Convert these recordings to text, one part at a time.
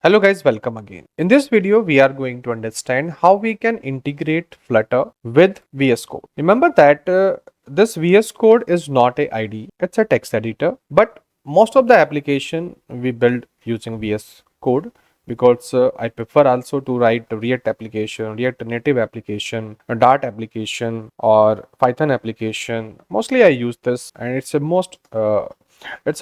Hello guys, welcome again. In this video, we are going to understand how we can integrate Flutter with VS Code. Remember that this VS Code is not a IDE, it's a text editor, but most of the application we build using VS Code because I prefer also to write React application, React native application, a Dart application or Python application. Mostly I use this and it's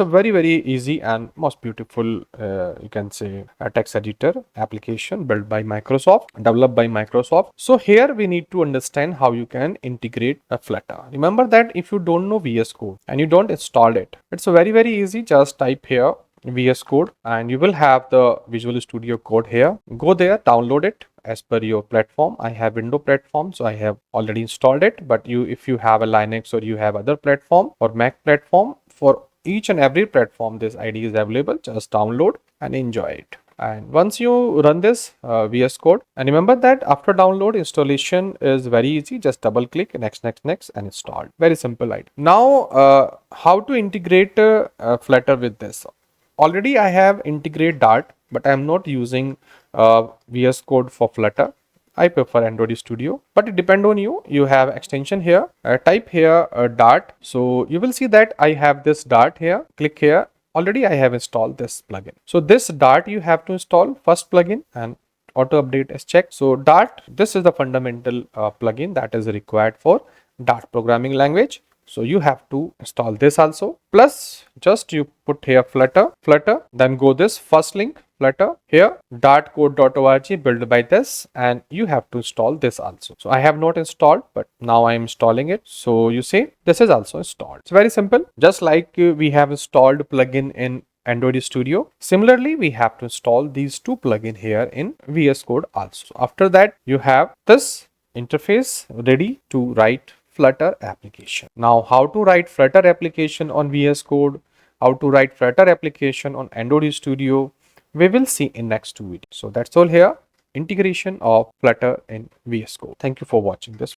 a very easy and most beautiful you can say a text editor application built by Microsoft, developed by Microsoft. So here we need to understand how you can integrate a Flutter. Remember that if you don't know VS Code and you don't install it, it's very easy. Just type here VS Code and you will have the Visual Studio Code here. Go there, download it as per your platform. I have Windows platform, so I have already installed it, but if you have a Linux or you have other platform or Mac platform, for each and every platform this IDE is available. Just download and enjoy it. And once you run this VS Code, and remember that after download, installation is very easy. Just double click next and install. Very simple idea. Now how to integrate Flutter with this? Already I have integrate Dart, but I am not using VS Code for Flutter. I prefer Android Studio, but it depends on you. You have extension here. Type here Dart. So you will see that I have this Dart here. Click here. Already I have installed this plugin. So this Dart you have to install first plugin and auto update is checked. So Dart, this is the fundamental plugin that is required for Dart programming language. So you have to install this also. Plus just you put here Flutter, then go this first link Flutter here dartcode.org built by this, and you have to install this also. So I have not installed, but now I am installing it. So you see this is also installed. It's very simple. Just like we have installed plugin in Android Studio. Similarly, we have to install these two plugin here in VS Code also. After that, you have this interface ready to write Flutter application. Now, how to write Flutter application on VS Code, how to write Flutter application on Android Studio, we will see in next two videos. So that's all here, integration of Flutter in VS Code. Thank you for watching this.